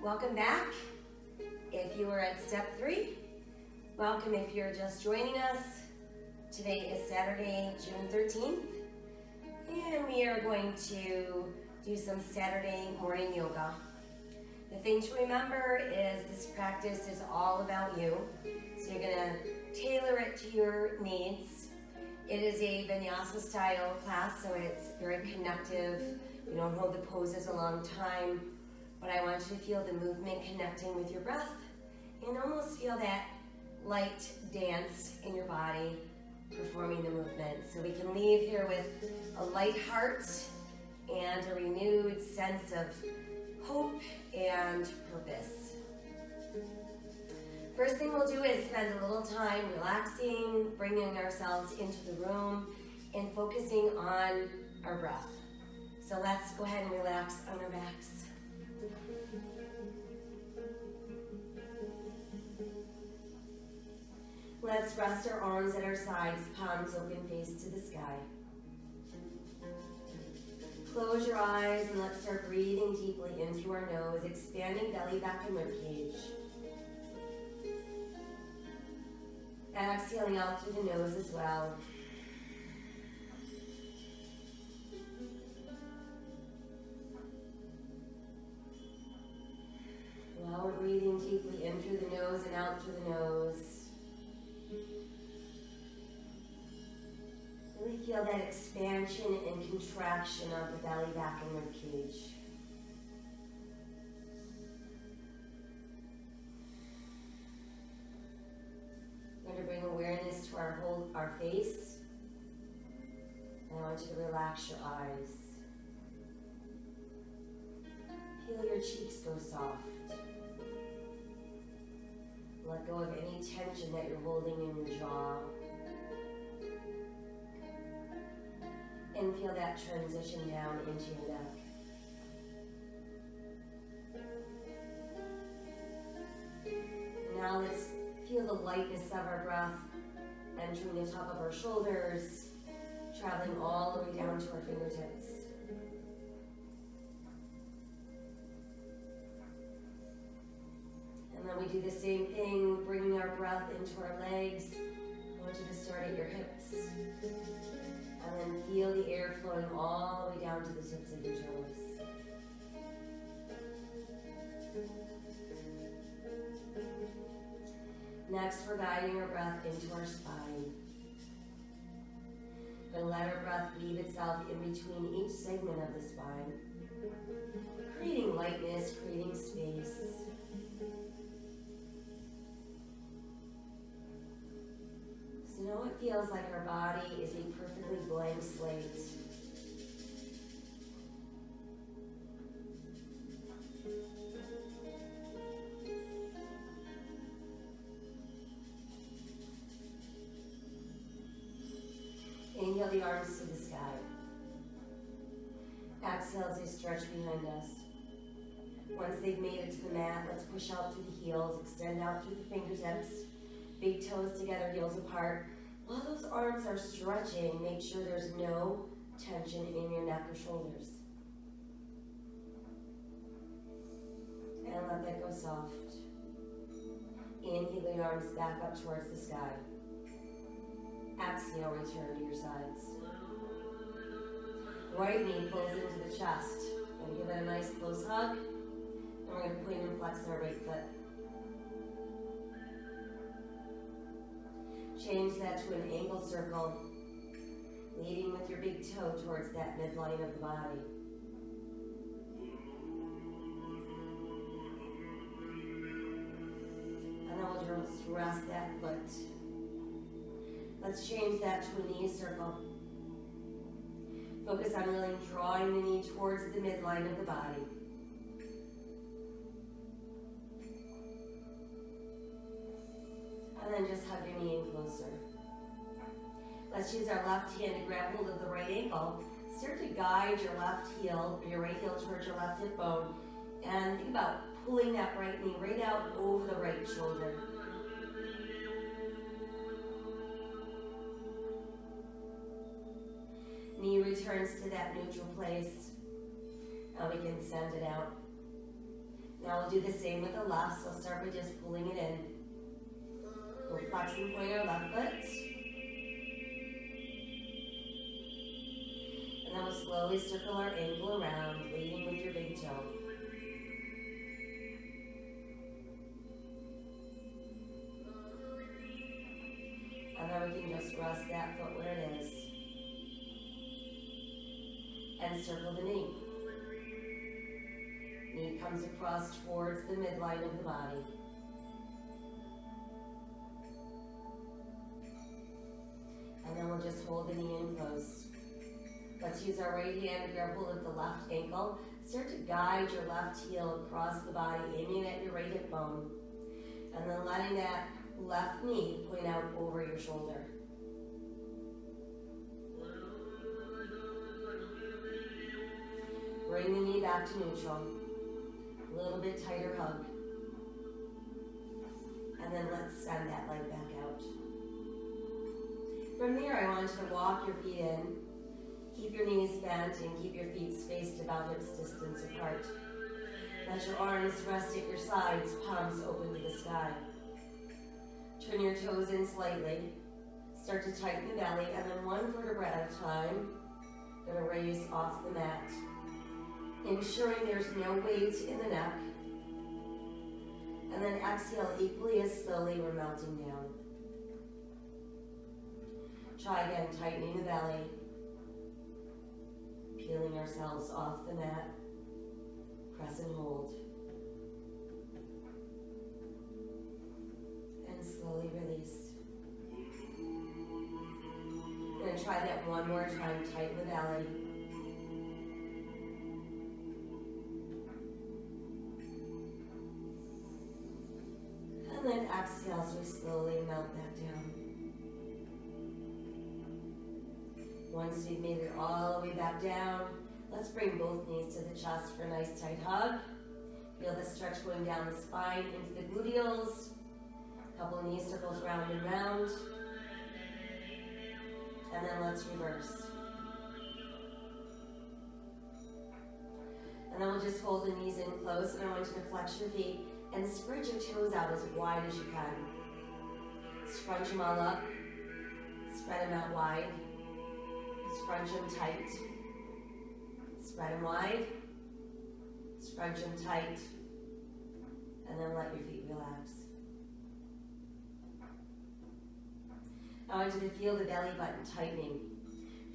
Welcome back. If you were at step 3, welcome if you're just joining us. Today is Saturday, June 13th, and we are going to do some Saturday morning yoga. The thing to remember is this practice is all about you, so you're going to tailor it to your needs. It is a vinyasa style class, so it's very connective. We don't hold the poses a long time, but I want you to feel the movement connecting with your breath and almost feel that light dance in your body performing the movement. So we can leave here with a light heart and a renewed sense of hope and purpose. First thing we'll do is spend a little time relaxing, bringing ourselves into the room and focusing on our breath. So let's go ahead and relax on our backs. Let's rest our arms at our sides, palms open, face to the sky. Close your eyes and let's start breathing deeply in through our nose, expanding belly, back, and ribcage. Exhaling out through the nose as well. While we're breathing deeply in through the nose and out through the nose, really feel that expansion and contraction of the belly, back, and ribcage. We're going to bring awareness to our face. And I want you to relax your eyes. Feel your cheeks go soft. Let go of any tension that you're holding in your jaw. And feel that transition down into your neck. And now let's feel the lightness of our breath entering the top of our shoulders, traveling all the way down to our fingertips. And then we do the same thing, bringing our breath into our legs. I want you to start at your hips. And then feel the air flowing all the way down to the tips of your toes. Next, we're guiding our breath into our spine. We're going to let our breath weave itself in between each segment of the spine, creating lightness, creating space. So now it feels like our body is a perfectly blank slate. Inhale the arms to the sky. Exhale as they stretch behind us. Once they've made it to the mat, let's push out through the heels, extend out through the fingertips, big toes together, heels apart. While those arms are stretching, make sure there's no tension in your neck or shoulders. And let that go soft. Inhale the arms back up towards the sky. Exhale, return to your sides. Right knee pulls into the chest. We're going to give it a nice close hug. And we're going to point and flex our right foot. Change that to an ankle circle, leading with your big toe towards that midline of the body. And then we'll just rest that foot. Let's change that to a knee circle. Focus on really drawing the knee towards the midline of the body. And then just hug your knee in closer. Let's use our left hand to grab hold of the right ankle. Start to guide your left heel, or your right heel towards your left hip bone. And think about pulling that right knee right out over the right shoulder. Knee returns to that neutral place. Now we can send it out. Now we'll do the same with the left, so start with just pulling it in. We'll flex and point our left foot. And then we'll slowly circle our ankle around, leading with your big toe. And then we can just rest that foot where it is. And circle the knee. Knee comes across towards the midline of the body. And then we'll just hold the knee in close. Let's use our right hand to grab hold of the left ankle. Start to guide your left heel across the body, aiming at your right hip bone. And then letting that left knee point out over your shoulder. Bring the knee back to neutral. A little bit tighter hug. And then let's send that leg back out. From there, I want you to walk your feet in. Keep your knees bent and keep your feet spaced about hips distance apart. Let your arms rest at your sides, palms open to the sky. Turn your toes in slightly. Start to tighten the belly, and then one vertebra at a time. Gonna raise off the mat. Ensuring there's no weight in the neck. And then exhale equally as slowly we're melting down. Try again, tightening the belly. Peeling ourselves off the mat. Press and hold. And slowly release. We're going to try that one more time. Tighten the belly. And then exhale as we slowly melt that down. Once you've made it all the way back down, let's bring both knees to the chest for a nice tight hug. Feel the stretch going down the spine into the gluteals. A couple of knee circles round and round. And then let's reverse. And then we'll just hold the knees in close, and I want you to flex your feet and spread your toes out as wide as you can. Scrunch them all up. Spread them out wide. Scrunch them tight. Spread them wide. Scrunch them tight. And then let your feet relax. I want you to feel the belly button tightening,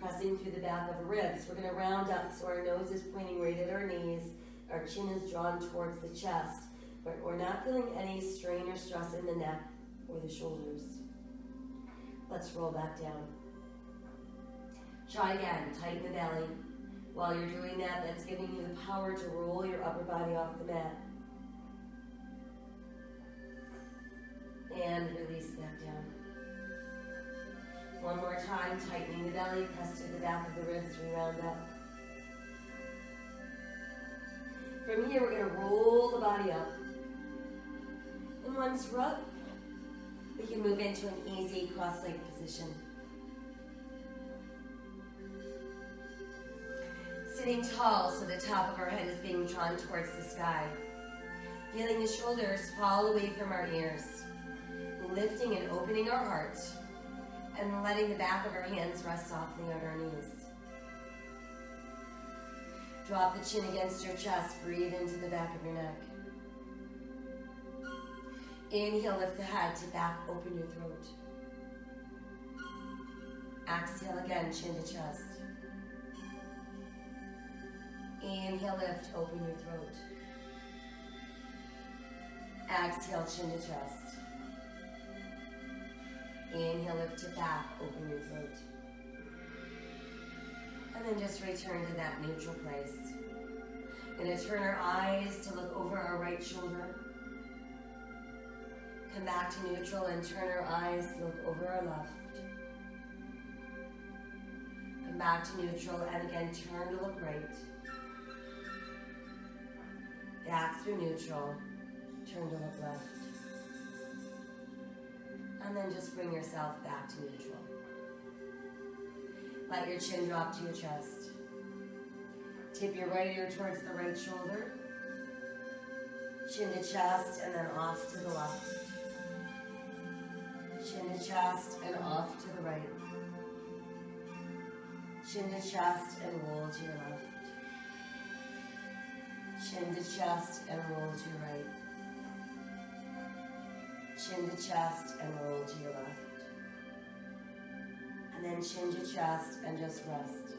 pressing through the back of the ribs. We're going to round up so our nose is pointing right at our knees. Our chin is drawn towards the chest. But we're not feeling any strain or stress in the neck or the shoulders. Let's roll back down. Try again, tighten the belly. While you're doing that, that's giving you the power to roll your upper body off the mat. And release that down. One more time, tightening the belly, press to the back of the ribs, we round up. From here, we're going to roll the body up. And once we're up, we can move into an easy cross-legged position. Sitting tall so the top of our head is being drawn towards the sky. Feeling the shoulders fall away from our ears. Lifting and opening our heart. And letting the back of our hands rest softly on our knees. Drop the chin against your chest. Breathe into the back of your neck. Inhale, lift the head to back, open your throat. Exhale again, chin to chest. Inhale, lift, open your throat. Exhale, chin to chest. Inhale, lift to back, open your throat. And then just return to that neutral place. Gonna turn our eyes to look over our right shoulder. Come back to neutral and turn our eyes to look over our left. Come back to neutral and again turn to look right. Back through neutral, turn to look left. And then just bring yourself back to neutral. Let your chin drop to your chest. Tip your right ear towards the right shoulder. Chin to chest and then off to the left. Chin to chest and off to the right. Chin to chest and roll to your left. Chin to chest and roll to your right. Chin to chest and roll to your left. And then chin to chest and just rest.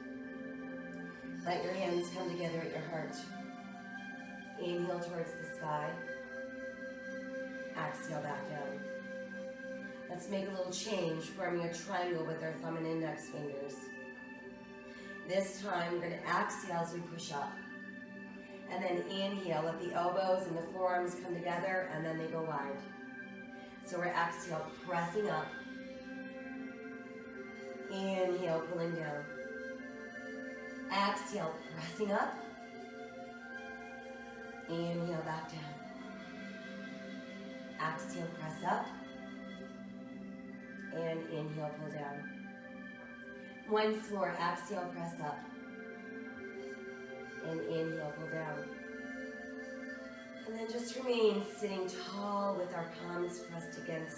Let your hands come together at your heart. Inhale towards the sky. Exhale back down. Let's make a little change, forming a triangle with our thumb and index fingers. This time, we're going to exhale as we push up. And then inhale, let the elbows and the forearms come together, and then they go wide. So we're exhale, pressing up. Inhale, pulling down. Exhale, pressing up. Inhale, back down. Exhale, press up. And inhale, pull down. Once more, exhale, press up. And inhale, pull down. And then just remain sitting tall with our palms pressed against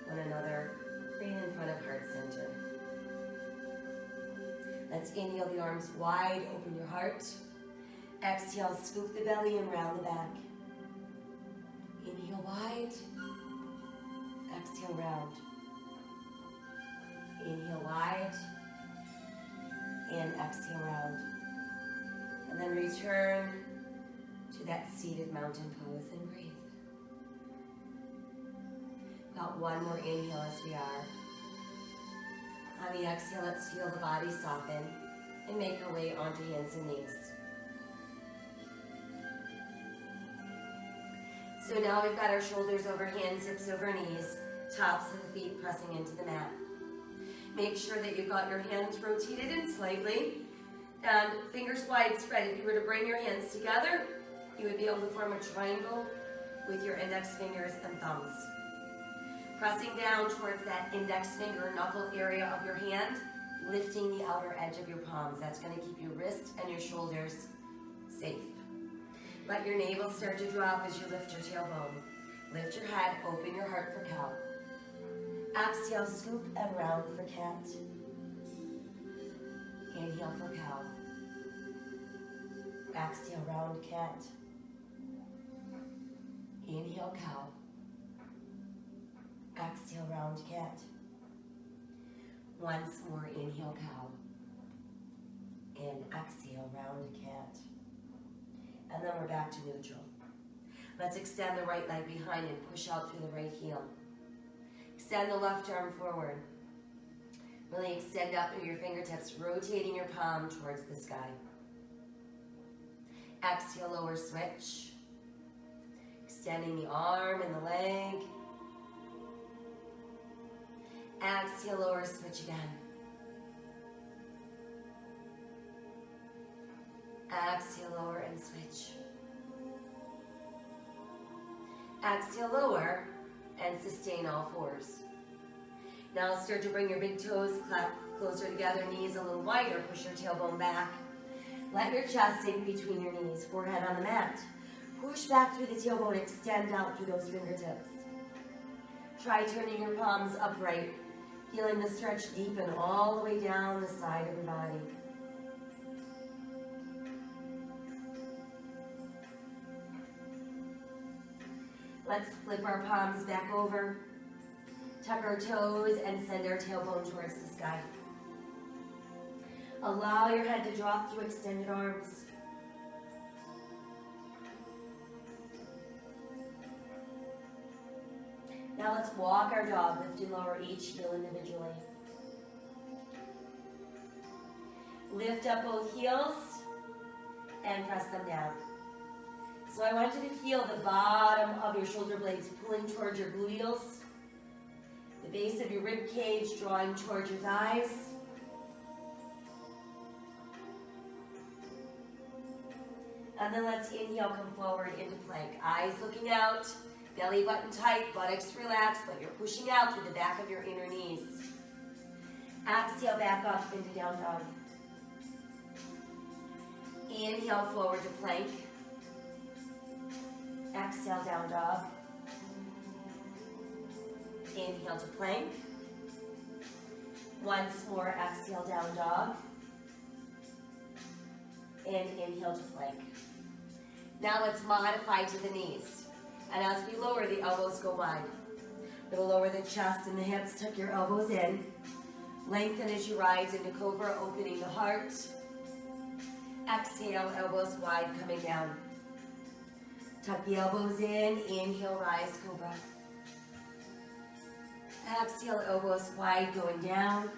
one another, right in front of heart center. Let's inhale the arms wide, open your heart. Exhale, scoop the belly and round the back. Inhale wide. Exhale, round. Inhale wide. And exhale, round. And then return to that seated mountain pose and breathe. Got one more inhale as we are. On the exhale, let's feel the body soften and make our way onto hands and knees. So now we've got our shoulders over hands, hips over knees, tops of the feet pressing into the mat. Make sure that you've got your hands rotated in slightly and fingers wide spread. If you were to bring your hands together, you would be able to form a triangle with your index fingers and thumbs. Pressing down towards that index finger knuckle area of your hand, lifting the outer edge of your palms. That's going to keep your wrist and your shoulders safe. Let your navel start to drop as you lift your tailbone. Lift your head, open your heart for cow. Exhale, scoop and round for cat. Inhale for cow. Exhale, round cat. Inhale, cow. Exhale, round cat. Once more, inhale, cow. And exhale, round cat. And then we're back to neutral. Let's extend the right leg behind and push out through the right heel. Extend the left arm forward. Really extend out through your fingertips, rotating your palm towards the sky. Exhale, lower switch. Extending the arm and the leg. Exhale, lower switch again. Exhale, lower and switch. Exhale, lower and sustain all fours. Now start to bring your big toes closer together, knees a little wider, push your tailbone back. Let your chest sink between your knees, forehead on the mat. Push back through the tailbone, extend out through those fingertips. Try turning your palms upright, feeling the stretch deepen all the way down the side of your body. Let's flip our palms back over, tuck our toes, and send our tailbone towards the sky. Allow your head to drop through extended arms. Now let's walk our dog, lift and lower each heel individually. Lift up both heels and press them down. So I want you to feel the bottom of your shoulder blades pulling towards your gluteals, the base of your rib cage drawing towards your thighs. And then let's inhale, come forward into plank. Eyes looking out, belly button tight, buttocks relaxed, but you're pushing out through the back of your inner knees. Exhale, back up into down dog. Inhale, forward to plank. Exhale, down dog. Inhale to plank. Once more, exhale, down dog. And inhale to plank. Now let's modify to the knees. And as we lower, the elbows go wide. We'll lower the chest and the hips, tuck your elbows in. Lengthen as you rise into cobra, opening the heart. Exhale, elbows wide, coming down. Tuck the elbows in, inhale, rise, cobra. Exhale, elbows wide, going down.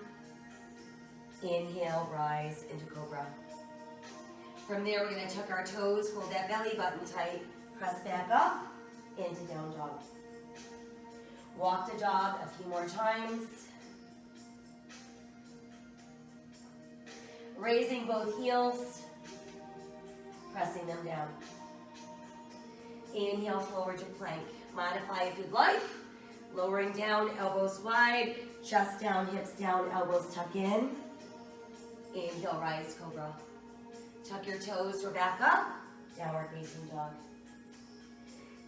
Inhale, rise into cobra. From there, we're gonna tuck our toes, hold that belly button tight, press back up, into down dog. Walk the dog a few more times. Raising both heels, pressing them down. Inhale, forward to plank. Modify if you'd like. Lowering down, elbows wide, chest down, hips down, elbows tuck in. Inhale, rise, cobra. Tuck your toes, we're back up. Downward facing dog.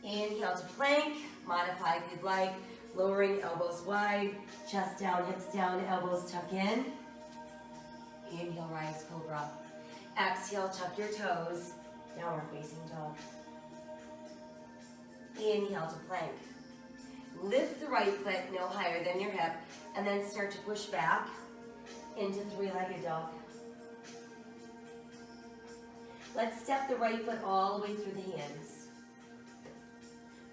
Inhale to plank. Modify if you'd like. Lowering, elbows wide, chest down, hips down, elbows tuck in. Inhale, rise, cobra. Exhale, tuck your toes. Downward facing dog. Inhale to plank. Lift the right foot no higher than your hip, and then start to push back into three-legged dog. Let's step the right foot all the way through the hands.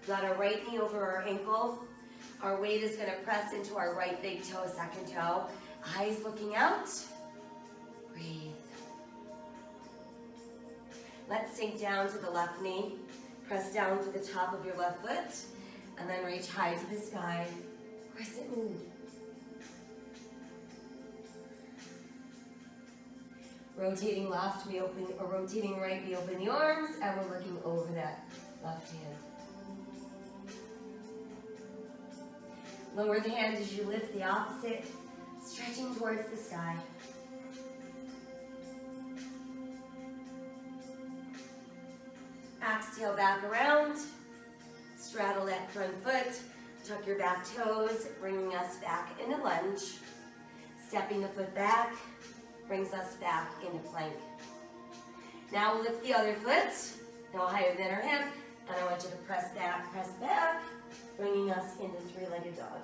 Got our right knee over our ankle. Our weight is gonna press into our right big toe, second toe. Eyes looking out. Breathe. Let's sink down to the left knee. Press down to the top of your left foot. And then reach high to the sky. Crescent moon. Rotating left, we open, or rotating right, we open the arms, and we're looking over that left hand. Lower the hand as you lift the opposite, stretching towards the sky. Exhale, back around. Straddle that front foot. Tuck your back toes, bringing us back into lunge. Stepping the foot back brings us back into plank. Now we'll lift the other foot, no higher than our hip, and I want you to press back, bringing us into three-legged dog.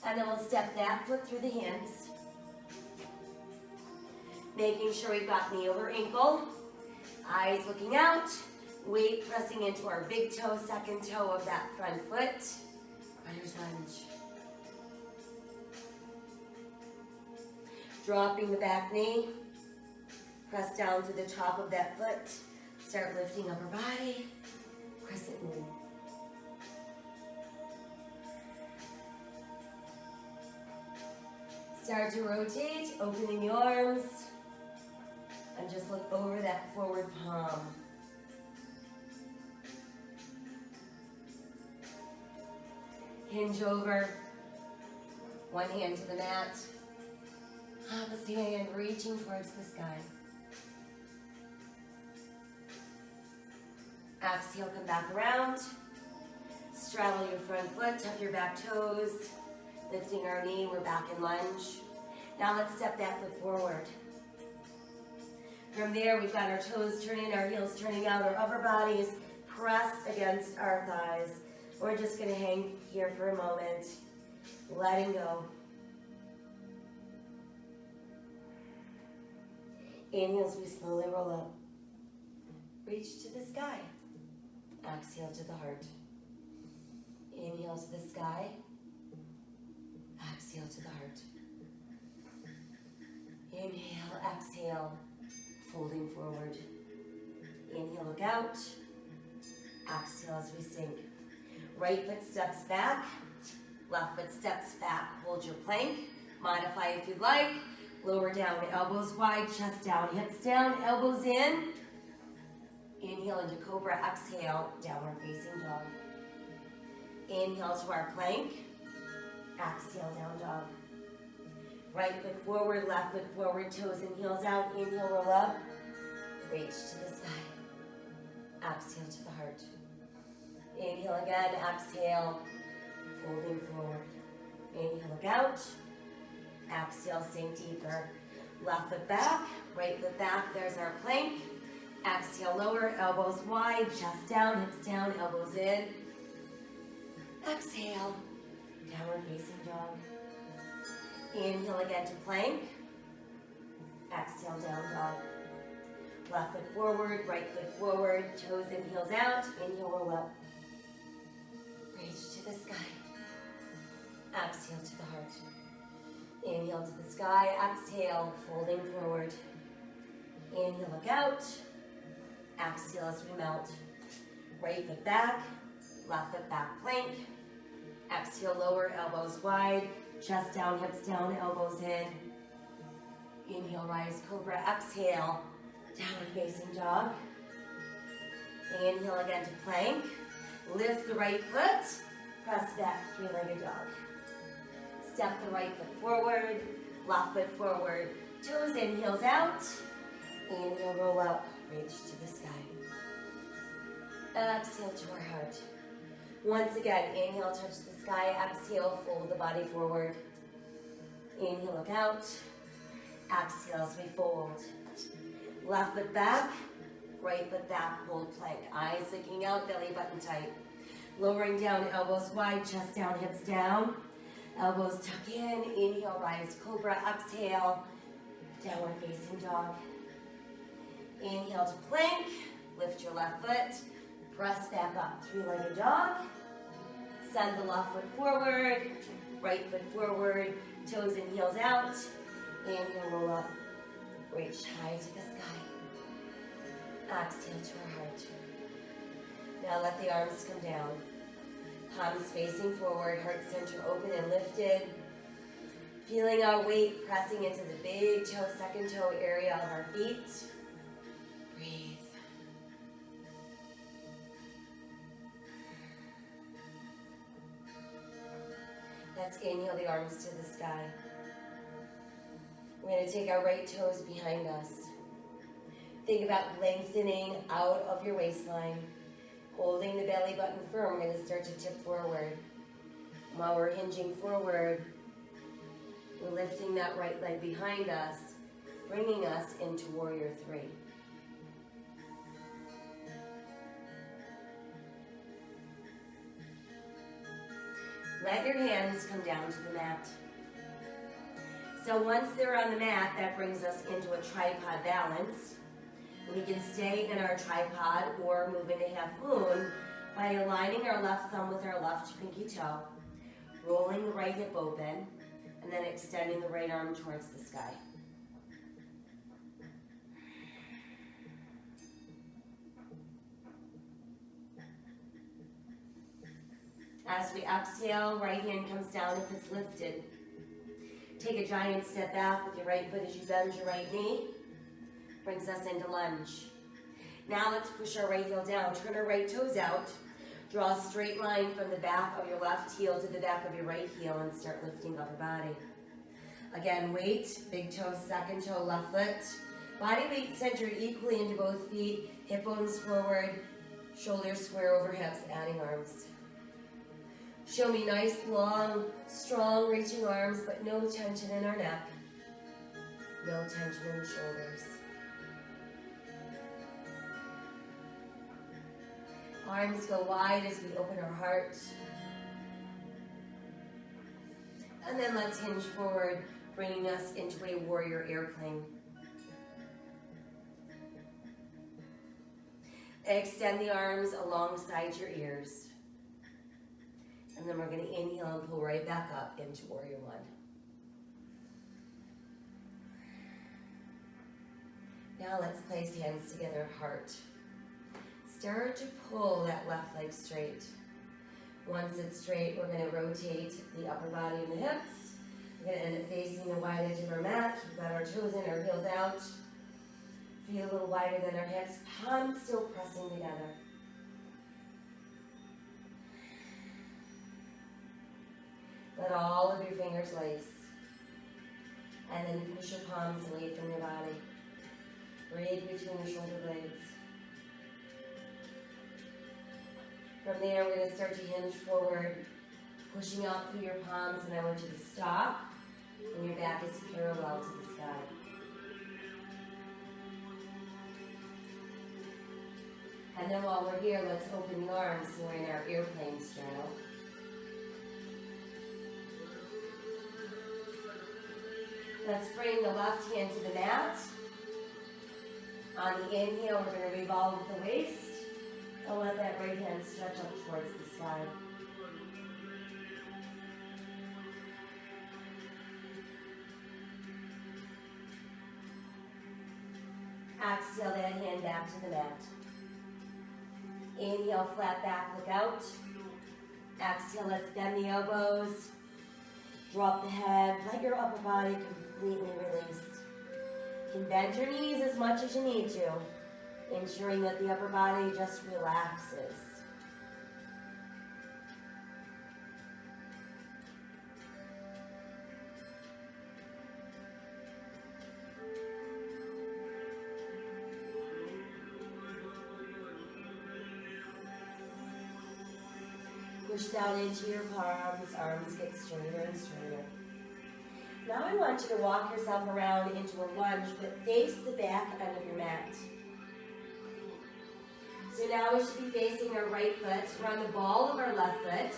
And then we'll step that foot through the hands. Making sure we've got knee over ankle, eyes looking out, weight pressing into our big toe, second toe of that front foot. Runner's lunge. Dropping the back knee, press down to the top of that foot, start lifting upper body, crescent moon. Start to rotate, opening the arms, and just look over that forward palm. Hinge over, one hand to the mat, opposite hand reaching towards the sky. Exhale, come back around, straddle your front foot, tuck your back toes, lifting our knee, we're back in lunge. Now let's step that foot forward. From there, we've got our toes turning, our heels turning out, our upper bodies pressed against our thighs. We're just gonna hang here for a moment, letting go. Inhale as we slowly roll up. Reach to the sky. Exhale to the heart. Inhale to the sky. Exhale to the heart. Inhale, exhale, folding forward. Inhale, look out. Exhale as we sink. Right foot steps back. Left foot steps back. Hold your plank. Modify if you'd like. Lower down, elbows wide, chest down, hips down, elbows in. Inhale into cobra, exhale, downward facing dog. Inhale to our plank. Exhale, down dog. Right foot forward, left foot forward, toes and heels out. Inhale, roll up. reach to the sky. Exhale to the heart. Inhale again, exhale, folding forward. Inhale, look out. Exhale, sink deeper. Left foot back, right foot back. There's our plank. Exhale, lower, elbows wide, chest down, hips down, elbows in. Exhale, downward facing dog. Inhale again to plank. Exhale, down dog. Left foot forward, right foot forward, toes in, heels out. Inhale, roll up. Reach to the sky. Exhale to the heart. Inhale to the sky, exhale, folding forward. Inhale, look out. Exhale as we melt. Right foot back, left foot back plank. Exhale, lower, elbows wide, chest down, hips down, elbows in. Inhale, rise, cobra, exhale, downward facing dog. Inhale again to plank. Lift the right foot, press back, three-legged dog. Step the right foot forward, left foot forward, toes in, heels out. Inhale, roll up, reach to the sky. Exhale to our heart. Once again, inhale, touch the sky. Exhale, fold the body forward. Inhale, look out. Exhale as we fold. Left foot back, right foot back, hold plank. Eyes looking out, belly button tight. Lowering down, elbows wide, chest down, hips down. Elbows tuck in. Inhale, rise, cobra. Exhale, downward facing dog. Inhale to plank. Lift your left foot. Press back up, three-legged dog. Send the left foot forward, right foot forward, toes and heels out. Inhale, roll up, reach high to the sky. Exhale to our heart. Now let the arms come down. Palms facing forward, heart center open and lifted. Feeling our weight pressing into the big toe, second toe area of our feet. Breathe. Let's inhale the arms to the sky. We're going to take our right toes behind us. Think about lengthening out of your waistline. Holding the belly button firm, we're going to start to tip forward. While we're hinging forward, we're lifting that right leg behind us, bringing us into warrior three. Let your hands come down to the mat. So once they're on the mat, that brings us into a tripod balance. We can stay in our tripod or move into half moon by aligning our left thumb with our left pinky toe, rolling the right hip open, and then extending the right arm towards the sky. As we exhale, right hand comes down if it's lifted. Take a giant step back with your right foot as you bend your right knee. Brings us into lunge. Now let's push our right heel down. Turn our right toes out. Draw a straight line from the back of your left heel to the back of your right heel and start lifting upper body. Again, weight, big toe, second toe, left foot. Body weight centered equally into both feet. Hip bones forward, shoulders square over hips, adding arms. Show me nice, long, strong, reaching arms, but no tension in our neck. No tension in the shoulders. Arms go wide as we open our heart. And then let's hinge forward, bringing us into a warrior airplane. Extend the arms alongside your ears. And then we're going to inhale and pull right back up into warrior one. Now let's place hands together at heart. Start to pull that left leg straight. Once it's straight, we're going to rotate the upper body and the hips. We're going to end up facing the wide edge of our mat. We've got our toes in, our heels out. Feet a little wider than our hips. Palms still pressing together. Let all of your fingers lace. And then push your palms away from your body. Breathe between your shoulder blades. From there, we're going to start to hinge forward, pushing out through your palms, and I want you to stop, and your back is parallel to the sky. And then while we're here, let's open the arms so we're in our airplane straddle. Let's bring the left hand to the mat. On the inhale, we're going to revolve the waist and let that right hand stretch up towards the sky. Exhale that hand back to the mat. Inhale, flat back, look out. Exhale, let's bend the elbows. Drop the head, let your upper body completely release. You can bend your knees as much as you need to, ensuring that the upper body just relaxes. Push down into your palms, arms get straighter and straighter. Now I want you to walk yourself around into a lunge, but face the back end of your mat. So now we should be facing our right foot. We're on the ball of our left foot.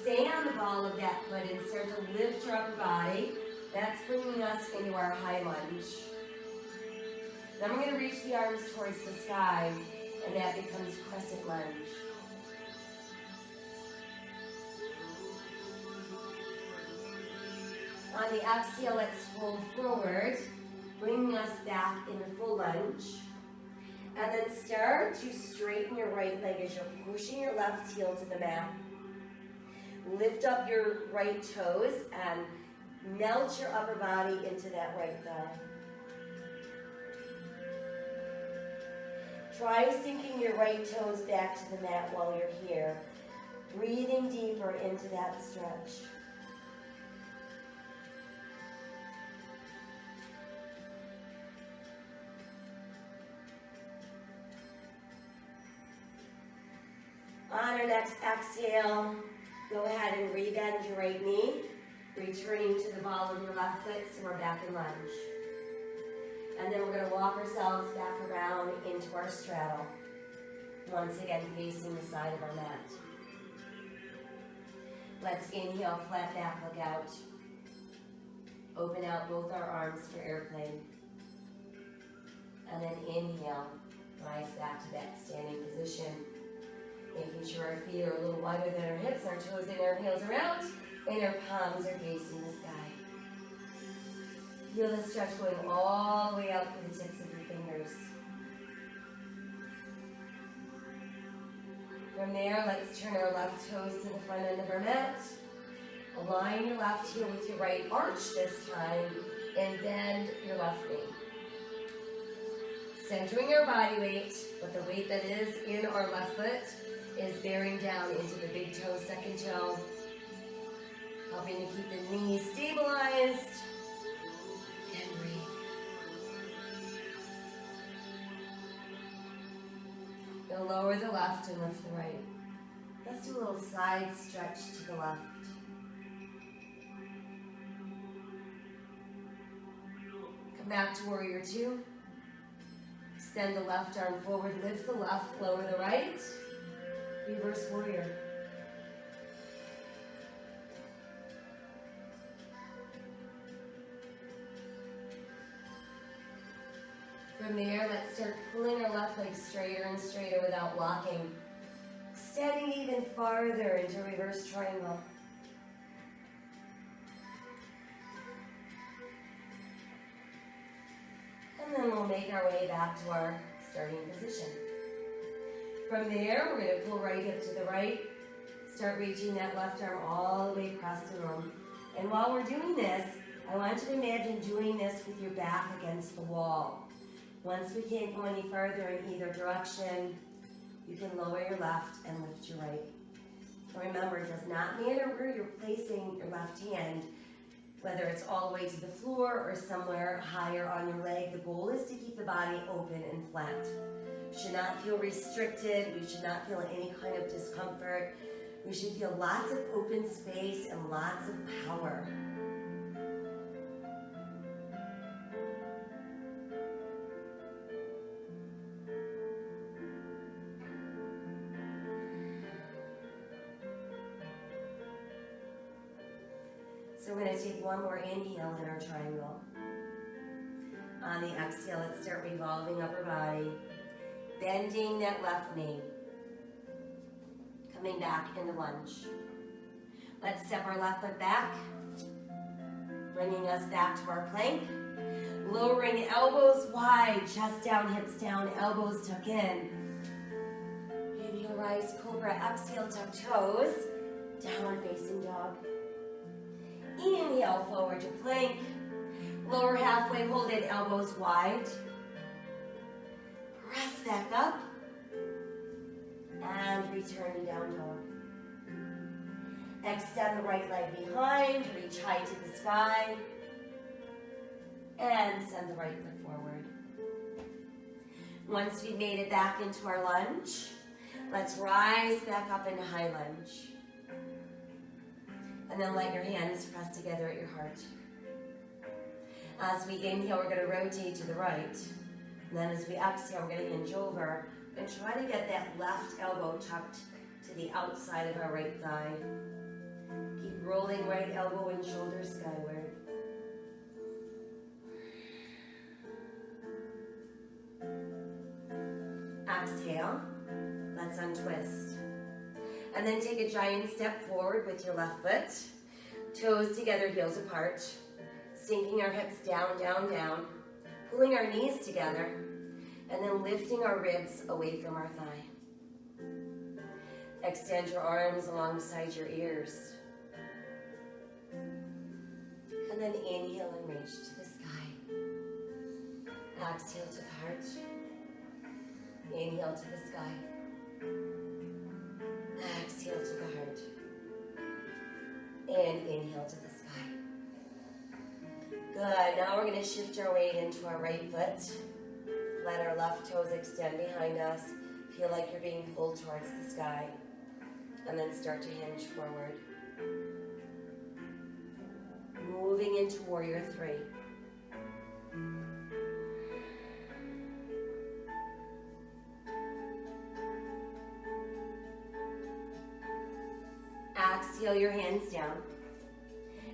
Stay on the ball of that foot and start to lift your upper body. That's bringing us into our high lunge. Then we're going to reach the arms towards the sky, and that becomes crescent lunge. On the exhale, let's fold forward, bringing us back into full lunge. And then start to straighten your right leg as you're pushing your left heel to the mat. Lift up your right toes and melt your upper body into that right thigh. Try sinking your right toes back to the mat while you're here. Breathing deeper into that stretch. On our next exhale, go ahead and rebend your right knee, returning to the ball of your left foot so we're back in lunge. And then we're going to walk ourselves back around into our straddle, once again facing the side of our mat. Let's inhale, flat back, look out. Open out both our arms for airplane. And then inhale, rise back to that standing position. Making sure our feet are a little wider than our hips, our toes and our heels are out, and our palms are facing the sky. Feel the stretch going all the way out to the tips of your fingers. From there, let's turn our left toes to the front end of our mat. Align your left heel with your right arch this time, and bend your left knee. Centering our body weight, but the weight that is in our left foot is bearing down into the big toe, second toe, helping to keep the knees stabilized, and breathe. You'll lower the left and lift the right. Let's do a little side stretch to the left. Come back to warrior two. Extend the left arm forward, lift the left, lower the right. Reverse warrior. From there, let's start pulling our left leg straighter and straighter without locking. Extending even farther into reverse triangle. And then we'll make our way back to our starting position. From there, we're going to pull right hip to the right. Start reaching that left arm all the way across the room. And while we're doing this, I want you to imagine doing this with your back against the wall. Once we can't go any further in either direction, you can lower your left and lift your right. And remember, it does not matter where you're placing your left hand. Whether it's all the way to the floor or somewhere higher on your leg, the goal is to keep the body open and flat. We should not feel restricted. We should not feel any kind of discomfort. We should feel lots of open space and lots of power. So we're going to take one more inhale in our triangle. On the exhale, let's start revolving upper body, bending that left knee, coming back into lunge. Let's step our left foot back, bringing us back to our plank, lowering elbows wide, chest down, hips down, elbows tuck in. Inhale, rise, cobra, exhale, tuck toes, downward facing dog. Inhale, forward to plank. Lower halfway, hold it, elbows wide. Press back up. And return to down dog. Extend the right leg behind, reach high to the sky. And send the right foot forward. Once we've made it back into our lunge, let's rise back up into high lunge. And then let your hands press together at your heart. As we inhale, we're going to rotate to the right. And then as we exhale, we're going to hinge over and try to get that left elbow tucked to the outside of our right thigh. Keep rolling right elbow and shoulder skyward. Exhale. Let's untwist. And then take a giant step forward with your left foot. Toes together, heels apart. Sinking our hips down, down, down. Pulling our knees together. And then lifting our ribs away from our thigh. Extend your arms alongside your ears. And then inhale and reach to the sky. Exhale to the heart. Inhale to the sky. Exhale to the heart. And inhale to the sky. Good. Now we're going to shift our weight into our right foot. Let our left toes extend behind us. Feel like you're being pulled towards the sky. And then start to hinge forward. Moving into warrior three. Exhale your hands down.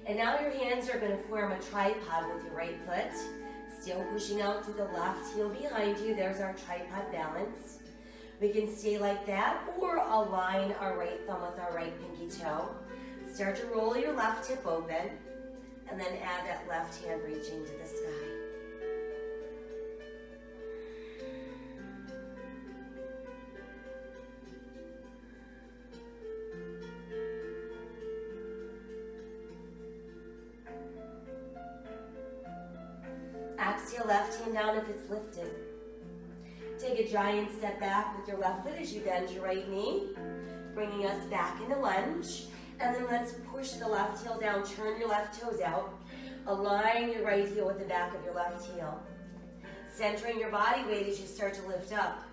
And now your hands are going to form a tripod with your right foot. Still pushing out to the left heel behind you. There's our tripod balance. We can stay like that or align our right thumb with our right pinky toe. Start to roll your left hip open and then add that left hand reaching to the sky. Exhale, left hand down if it's lifted. Take a giant step back with your left foot as you bend your right knee, bringing us back into lunge. And then let's push the left heel down, turn your left toes out, align your right heel with the back of your left heel. Centering your body weight as you start to lift up.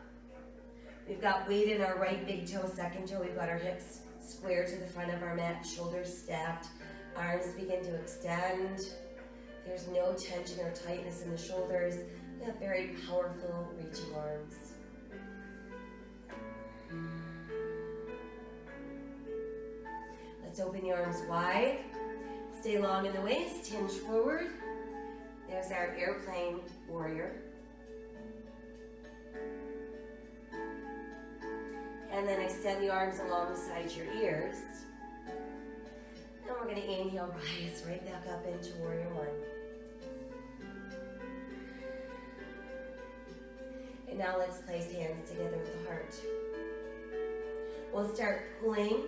We've got weight in our right big toe, second toe. We've got our hips square to the front of our mat, shoulders stacked, arms begin to extend. There's no tension or tightness in the shoulders. We have very powerful reaching arms. Let's open your arms wide. Stay long in the waist, hinge forward. There's our airplane warrior. And then extend the arms alongside your ears. And we're going to inhale, rise right back up into warrior one. And now let's place hands together with the heart. We'll start pulling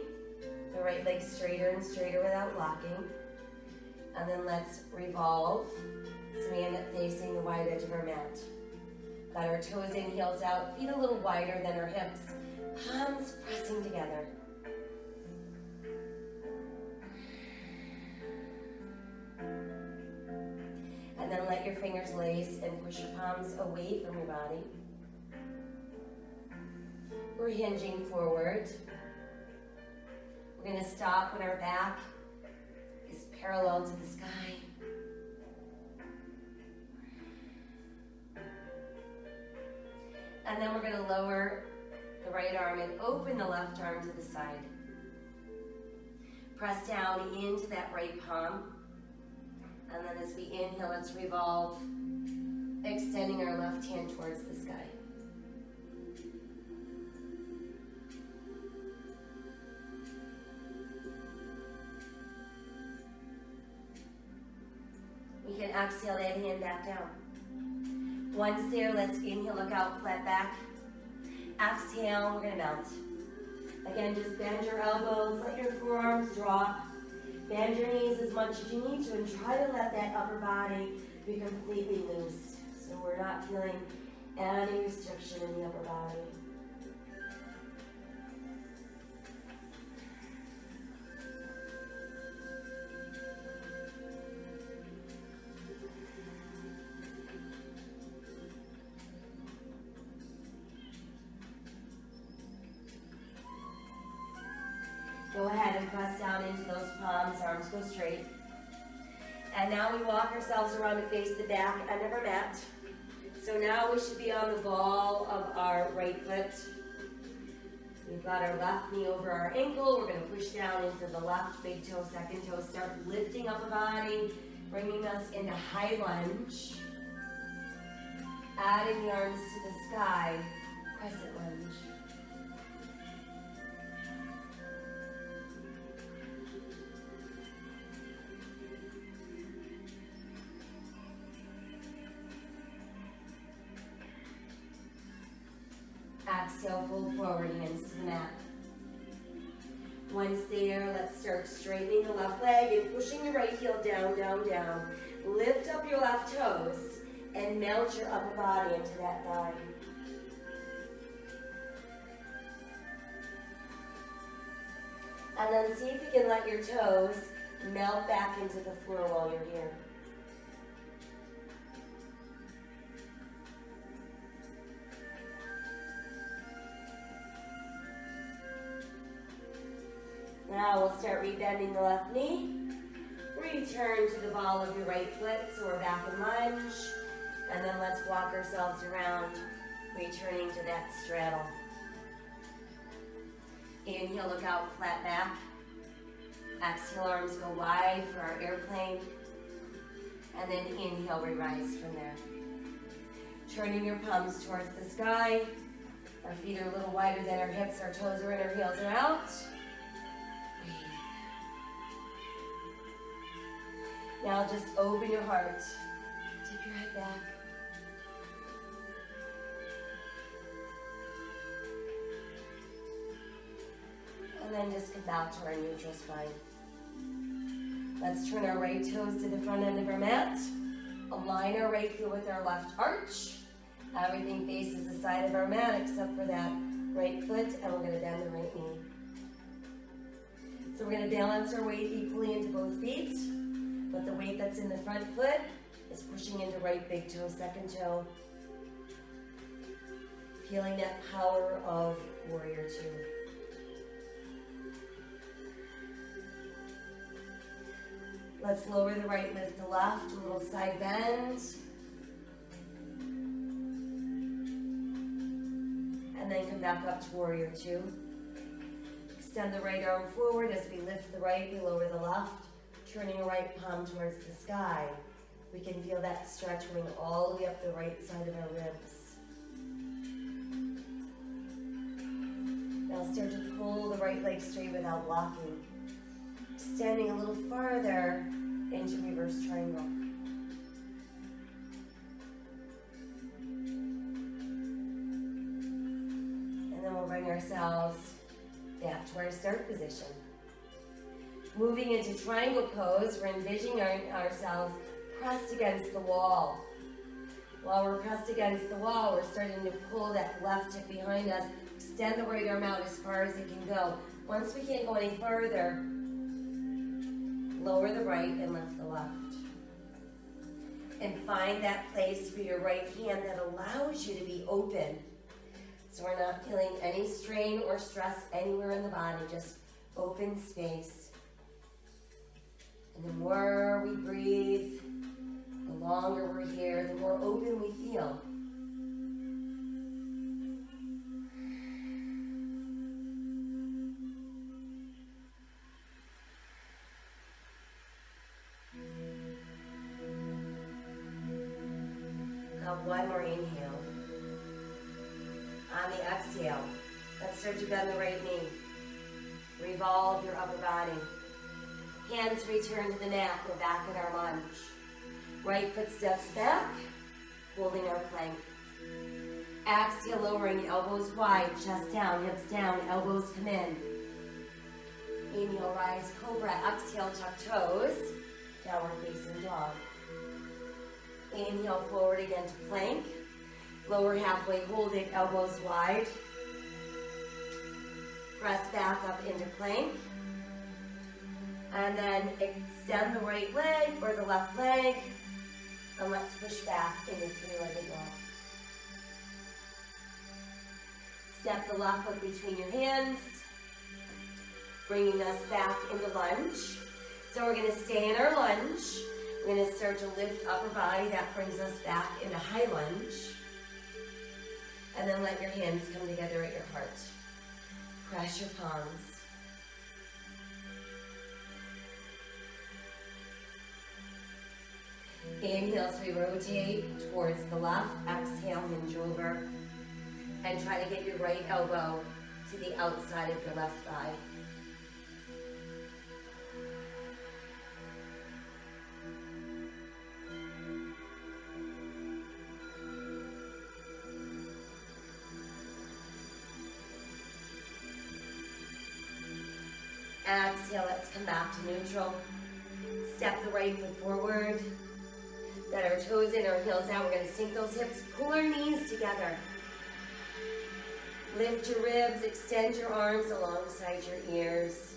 the right leg straighter and straighter without locking. And then let's revolve so we end up facing the wide edge of our mat. Got our toes in, heels out, feet a little wider than our hips. Palms pressing together. And then let your fingers lace and push your palms away from your body. We're hinging forward. We're going to stop when our back is parallel to the sky. And then we're going to lower the right arm and open the left arm to the side. Press down into that right palm. And then as we inhale, let's revolve, extending our left hand towards the sky. We can exhale that hand back down. Once there, let's inhale, look out, flat back. Exhale, we're going to mount. Again, just bend your elbows, let your forearms drop. Bend your knees as much as you need to and try to let that upper body be completely loose. So we're not feeling any restriction in the upper body. Go ahead and press down into those palms, arms go straight. And now we walk ourselves around to face the back end of our mat. So now we should be on the ball of our right foot. We've got our left knee over our ankle. We're going to push down into the left big toe, second toe. Start lifting up the body, bringing us into high lunge. Adding the arms to the sky, crescent lunge. Exhale, fold forward, hands to the mat. Once there, let's start straightening the left leg and pushing the right heel down, down, down. Lift up your left toes and melt your upper body into that thigh. And then see if you can let your toes melt back into the floor while you're here. Now we'll start rebending the left knee. Return to the ball of your right foot, so we're back in lunge. And then let's walk ourselves around, returning to that straddle. Inhale, look out, flat back. Exhale, arms go wide for our airplane. And then inhale, we rise from there. Turning your palms towards the sky. Our feet are a little wider than our hips, our toes are in, our heels are out. Now just open your heart. Tip your head back. And then just come back to our neutral spine. Let's turn our right toes to the front end of our mat. Align our right heel with our left arch. Everything faces the side of our mat except for that right foot, and we're going to bend the right knee. So we're going to balance our weight equally into both feet. But the weight that's in the front foot is pushing into right big toe, second toe. Feeling that power of warrior two. Let's lower the right, lift the left, a little side bend. And then come back up to warrior two. Extend the right arm forward as we lift the right, we lower the left. Turning a right palm towards the sky. We can feel that stretch going all the way up the right side of our ribs. Now start to pull the right leg straight without locking. Extending a little farther into reverse triangle. And then we'll bring ourselves back to our start position. Moving into triangle pose, we're envisioning ourselves pressed against the wall. While we're pressed against the wall, we're starting to pull that left hip behind us, extend the right arm out as far as it can go. Once we can't go any further, lower the right and lift the left. and find that place for your right hand that allows you to be open. So we're not feeling any strain or stress anywhere in the body, just open space. And the more we breathe, the longer we're here, the more open we feel. One more inhale. On the exhale, let's start to bend the right knee. Revolve your upper body. Hands return to the mat. We're back in our lunge. Right foot steps back, holding our plank. Exhale, lowering elbows wide, chest down, hips down, elbows come in. Inhale, rise, cobra. Exhale, tuck toes. Downward facing dog. Inhale, forward again to plank. Lower halfway, hold it, elbows wide. Press back up into plank. And then extend the right leg or the left leg. And let's push back into three-legged dog. Step the left foot between your hands, bringing us back into lunge. So we're going to stay in our lunge. We're going to start to lift upper body. That brings us back into high lunge. And then let your hands come together at your heart. Press your palms. Inhale as we rotate towards the left. Exhale, hinge over. And try to get your right elbow to the outside of your left thigh. Exhale, let's come back to neutral. Step the right foot forward. Let our toes in, our heels out. We're going to sink those hips, pull our knees together. Lift your ribs, extend your arms alongside your ears.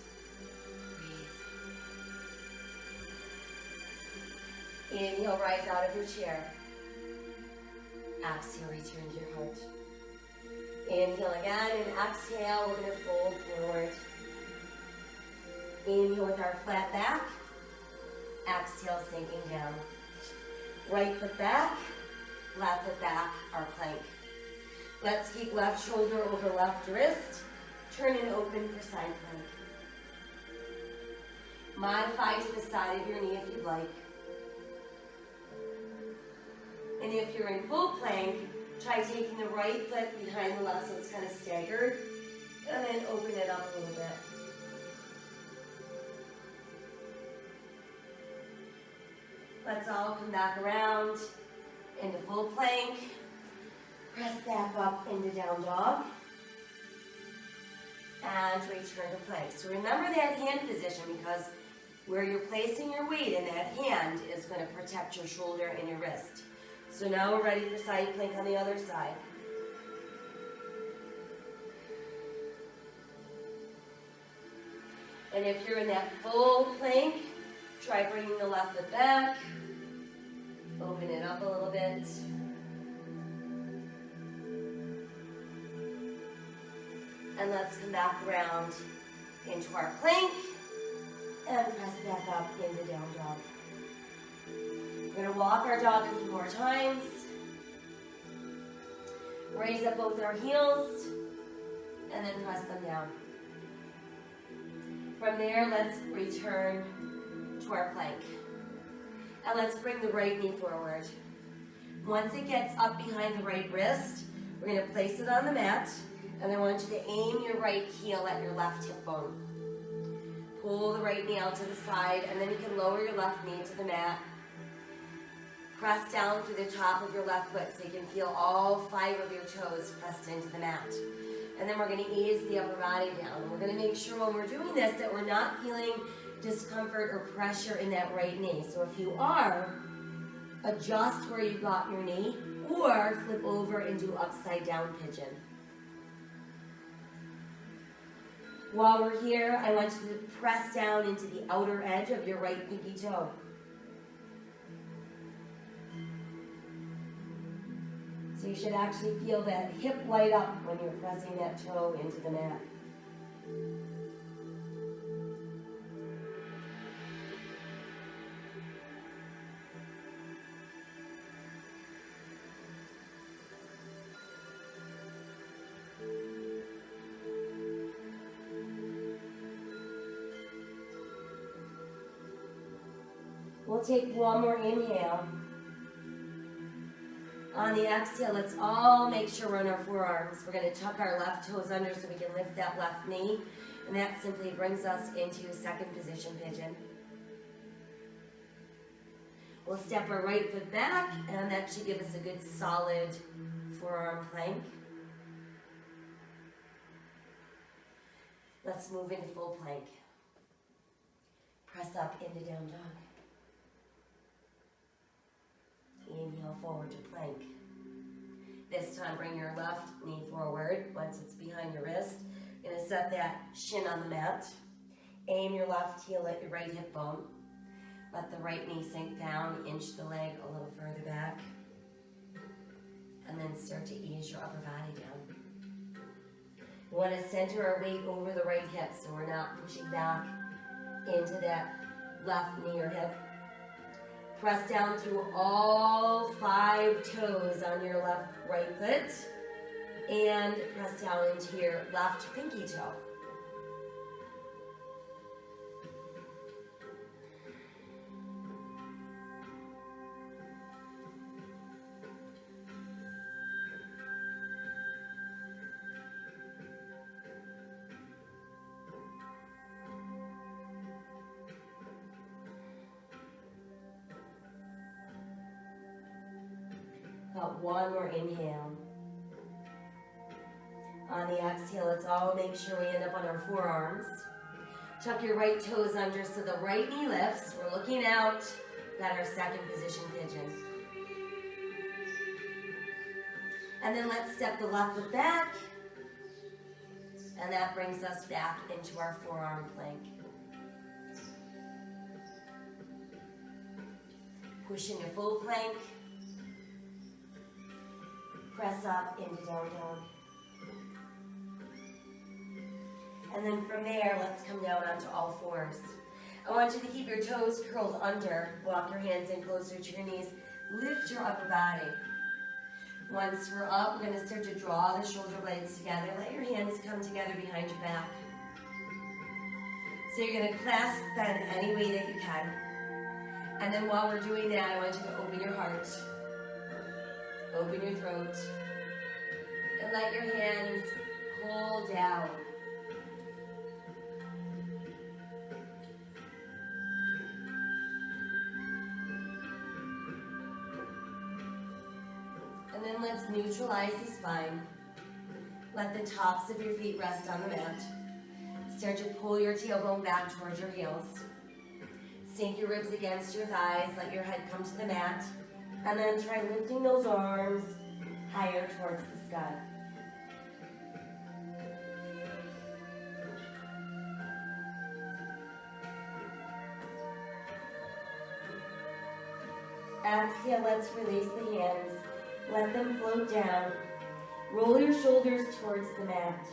Breathe. Inhale, rise out of your chair. Exhale, return to your heart. Inhale again, and exhale, we're going to fold forward. Inhale with our flat back. Exhale, sinking down. Right foot back, left foot back, our plank. Let's keep left shoulder over left wrist. Turn and open for side plank. Modify to the side of your knee if you'd like. And if you're in full plank, try taking the right foot behind the left so it's kind of staggered. And then open it up a little bit. Let's all come back around into full plank. Press back up into down dog. And return to plank. So remember that hand position because where you're placing your weight in that hand is going to protect your shoulder and your wrist. So now we're ready for side plank on the other side. And if you're in that full plank, try bringing the left foot back. Open it up a little bit. And let's come back around into our plank. And press back up into down dog. We're going to walk our dog a few more times. Raise up both our heels. And then press them down. From there, let's return to our plank. And let's bring the right knee forward. Once it gets up behind the right wrist, we're going to place it on the mat. And I want you to aim your right heel at your left hip bone. Pull the right knee out to the side, and then you can lower your left knee to the mat. Press down through the top of your left foot so you can feel all 5 of your toes pressed into the mat. And then we're going to ease the upper body down. We're going to make sure when we're doing this that we're not feeling discomfort or pressure in that right knee. So if you are, adjust where you got your knee or flip over and do upside down pigeon. While we're here, I want you to press down into the outer edge of your right pinky toe. So you should actually feel that hip light up when you're pressing that toe into the mat. We'll take one more inhale. On the exhale, let's all make sure we're on our forearms. We're going to tuck our left toes under so we can lift that left knee. And that simply brings us into a second position pigeon. We'll step our right foot back, and that should give us a good solid forearm plank. Let's move into full plank. Press up into down dog. Inhale forward to plank. This time bring your left knee forward once it's behind your wrist. You're going to set that shin on the mat. Aim your left heel at your right hip bone. Let the right knee sink down, inch the leg a little further back. And then start to ease your upper body down. We want to center our weight over the right hip so we're not pushing back into that left knee or hip. Press down through all 5 toes on your right foot and press down into your left pinky toe. One more inhale. On the exhale, let's all make sure we end up on our forearms. Tuck your right toes under so the right knee lifts. We're looking out. Got our second position pigeon. And then let's step the left foot back. And that brings us back into our forearm plank. Push into full plank. Press up into down dog. And then from there, let's come down onto all fours. I want you to keep your toes curled under. Walk your hands in closer to your knees. Lift your upper body. Once we're up, we're going to start to draw the shoulder blades together. Let your hands come together behind your back. So you're going to clasp them any way that you can. And then while we're doing that, I want you to open your heart. Open your throat. And let your hands pull down. And then let's neutralize the spine. Let the tops of your feet rest on the mat. Start to pull your tailbone back towards your heels. Sink your ribs against your thighs. Let your head come to the mat. And then try lifting those arms higher towards the sky. Exhale, let's release the hands. Let them float down. Roll your shoulders towards the mat.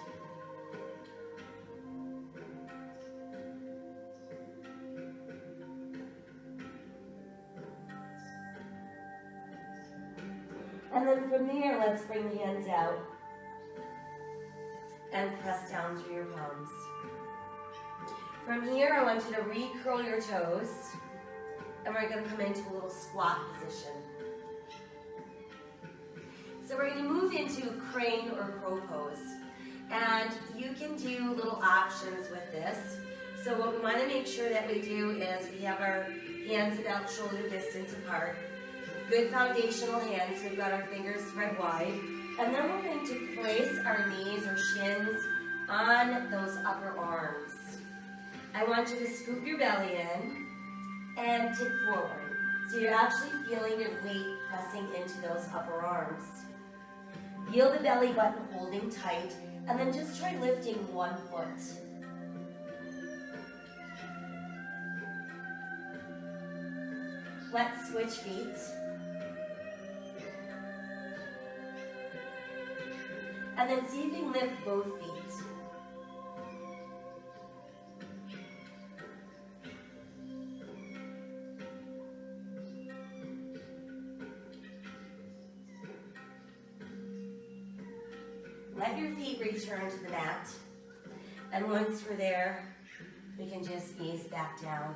And then from there, let's bring the hands out and press down through your palms. From here, I want you to re-curl your toes, and we're going to come into a little squat position. So we're going to move into crane or crow pose, and you can do little options with this. So what we want to make sure that we do is we have our hands about shoulder distance apart. Good foundational hands, so we've got our fingers spread wide. And then we're going to place our knees or shins on those upper arms. I want you to scoop your belly in and tip forward. So you're actually feeling your weight pressing into those upper arms. Feel the belly button holding tight, and then just try lifting one foot. Let's switch feet. And then see if you can lift both feet. Let your feet return to the mat. And once we're there, we can just ease back down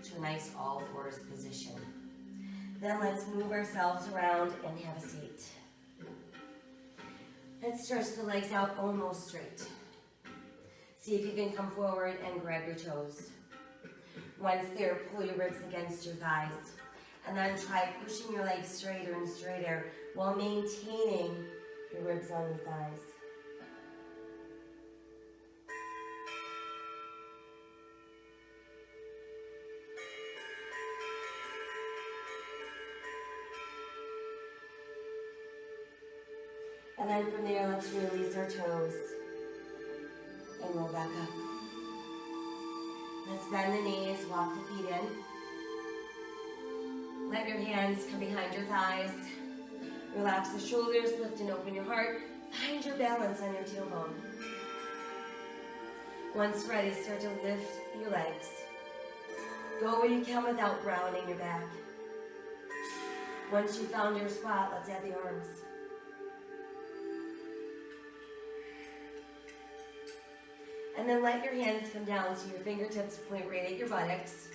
to a nice all fours position. Then let's move ourselves around and have a seat. Let's stretch the legs out almost straight. See if you can come forward and grab your toes. Once there, pull your ribs against your thighs. And then try pushing your legs straighter and straighter while maintaining your ribs on your thighs. And then from there, let's release our toes and roll back up. Let's bend the knees, walk the feet in. Let your hands come behind your thighs. Relax the shoulders, lift and open your heart. Find your balance on your tailbone. Once ready, start to lift your legs. Go where you can without rounding your back. Once you found your spot, let's add the arms. And then let your hands come down so your fingertips point right at your buttocks.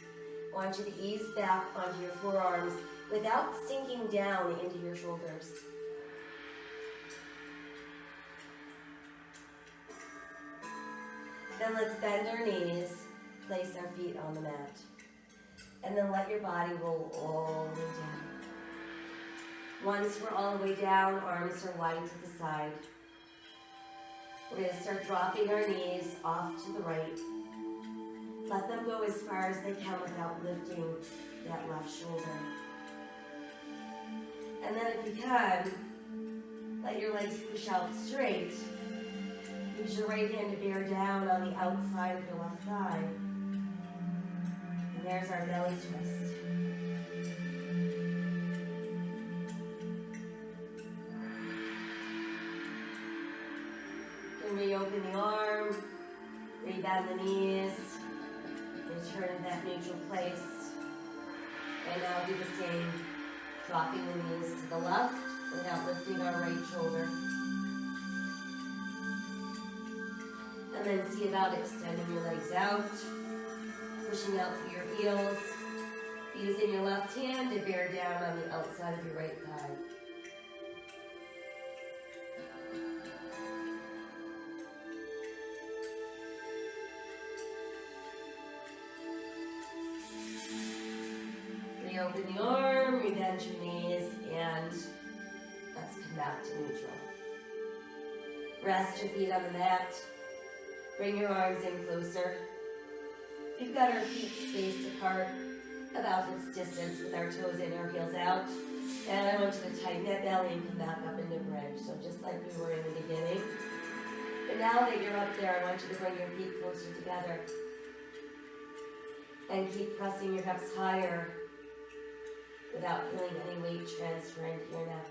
I want you to ease back onto your forearms without sinking down into your shoulders. Then let's bend our knees, place our feet on the mat. And then let your body roll all the way down. Once we're all the way down, arms are wide to the side. We're going to start dropping our knees off to the right. Let them go as far as they can without lifting that left shoulder. And then if you can, let your legs push out straight. Use your right hand to bear down on the outside of your left thigh. And there's our belly twist. Reopen the arm, rebend the knees, return to that neutral place. And now do the same, dropping the knees to the left without lifting our right shoulder. And then see about extending your legs out, pushing out through your heels, using your left hand to bear down on the outside of your right thigh. Open the arm, rebend your knees, and let's come back to neutral. Rest your feet on the mat. Bring your arms in closer. We've got our feet spaced apart, about hips distance with our toes in, our heels out. And I want you to tighten that belly and come back up into bridge. So just like we were in the beginning. But now that you're up there, I want you to bring your feet closer together. And keep pressing your hips higher, without feeling any weight transfer into your neck.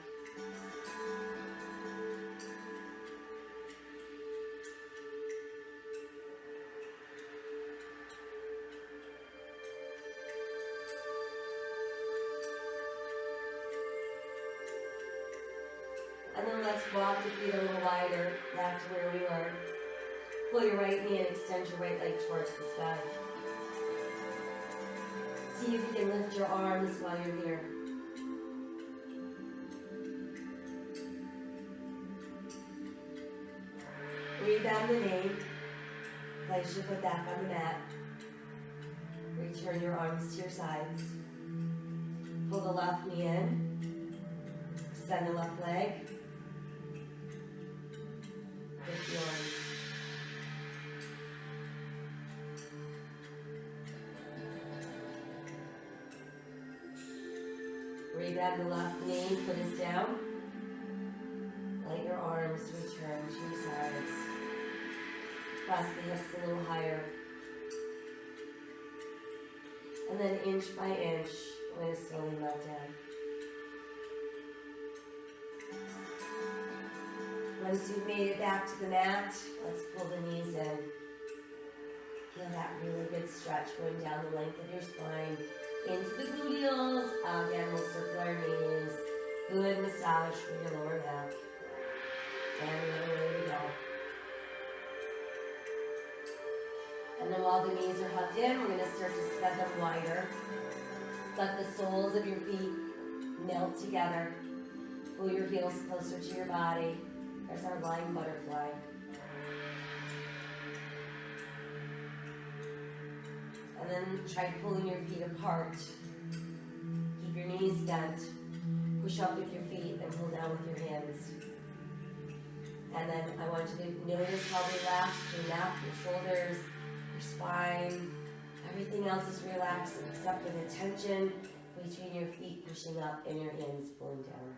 And then let's walk the feet a little wider, back to where we were. Pull your right knee and extend your right leg towards the sky. See if you can lift your arms while you're here. Rebend the knee. Place your foot back on the mat. Return your arms to your sides. Pull the left knee in. Extend the left leg. Lift your arms. Rebend the left knee, foot is down. Let your arms return to your sides. Press the hips a little higher. And then inch by inch, we're going to slowly melt down. Once you've made it back to the mat, let's pull the knees in. Feel that really good stretch going down the length of your spine into the gluteals. Again, we'll circle our knees. Good massage for your lower back. And the other way we go. And then while the knees are hugged in, we're going to start to spread them wider. Let the soles of your feet melt together. Pull your heels closer to your body. There's our lying butterfly. And then try pulling your feet apart. Keep your knees bent. Push up with your feet and pull down with your hands. And then I want you to notice how relaxed your neck, your shoulders, your spine, everything else is relaxed except for the tension between your feet pushing up and your hands pulling down.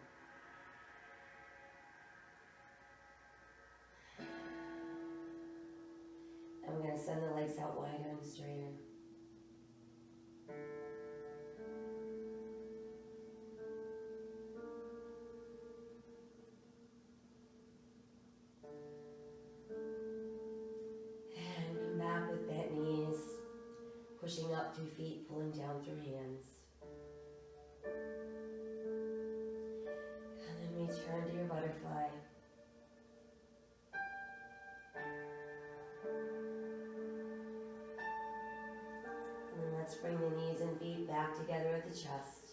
And we're going to send the legs out wider and straighter. Pushing up through feet, pulling down through hands. And then return to your butterfly. And then let's bring the knees and feet back together at the chest.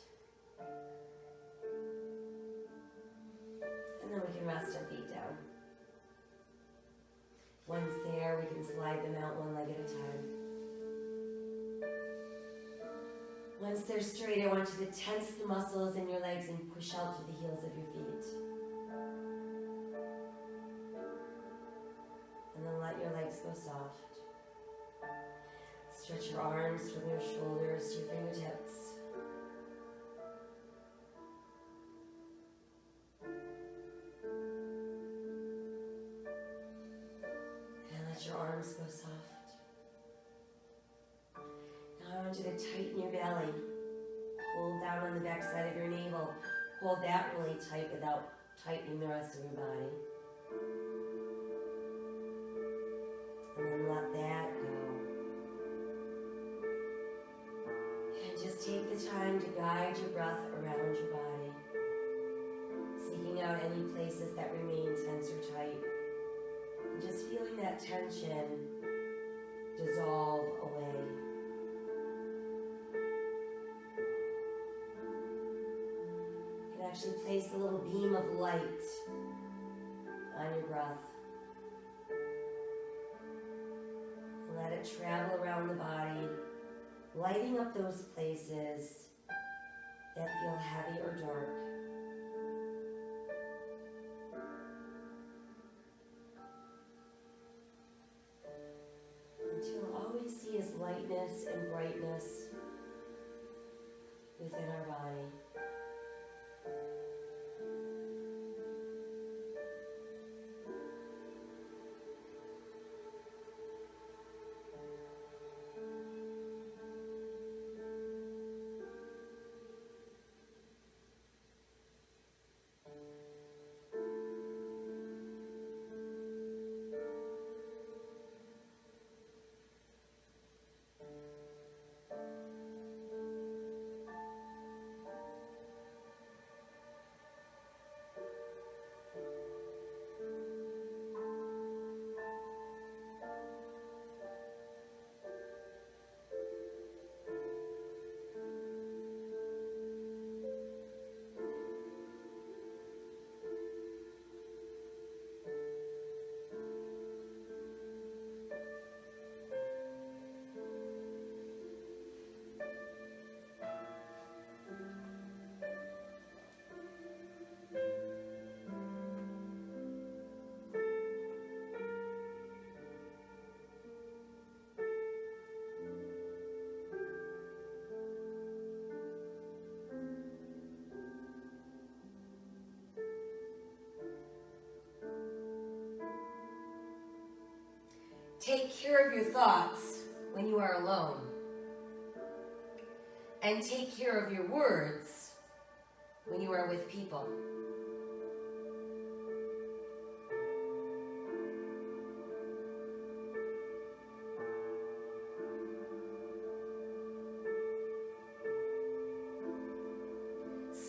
And then we can rest our feet down. Once there, we can slide them out one leg at a time. Once they're straight, I want you to tense the muscles in your legs and push out to the heels of your feet. And then let your legs go soft. Stretch your arms from your shoulders to your fingertips. And let your arms go soft. I want you to tighten your belly. Pull down on the back side of your navel. Hold that really tight without tightening the rest of your body. And then let that go. And just take the time to guide your breath around your body. Seeking out any places that remain tense or tight. And just feeling that tension dissolve away. Actually place a little beam of light on your breath. And let it travel around the body, lighting up those places that feel heavy or dark. Until all we see is lightness and brightness within our body. Take care of your thoughts when you are alone. And take care of your words when you are with people.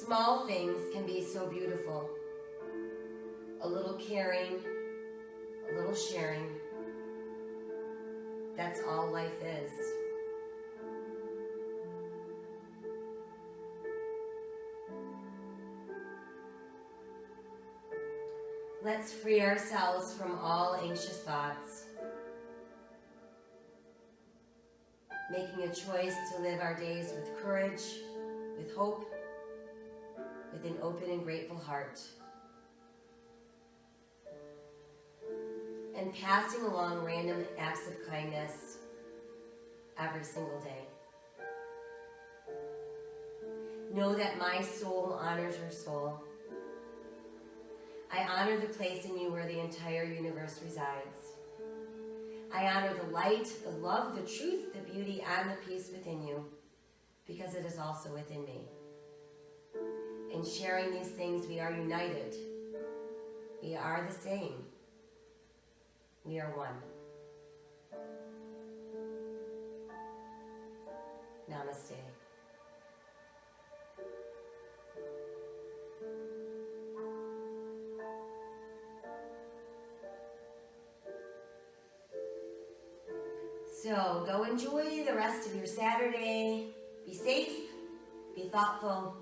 Small things can be so beautiful. A little caring, a little sharing. That's all life is. Let's free ourselves from all anxious thoughts, making a choice to live our days with courage, with hope, with an open and grateful heart, and passing along random acts of kindness every single day. Know that my soul honors your soul. I honor the place in you where the entire universe resides. I honor the light, the love, the truth, the beauty, and the peace within you, because it is also within me. In sharing these things, we are united. We are the same. We are one. Namaste. So go enjoy the rest of your Saturday. Be safe, be thoughtful.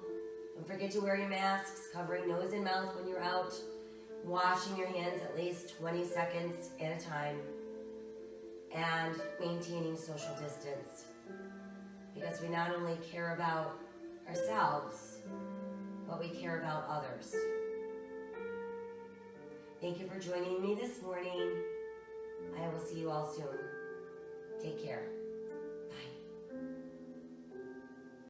Don't forget to wear your masks, covering nose and mouth when you're out, washing your hands at least 20 seconds at a time, and maintaining social distance. Because we not only care about ourselves, but we care about others. Thank you for joining me this morning. I will see you all soon.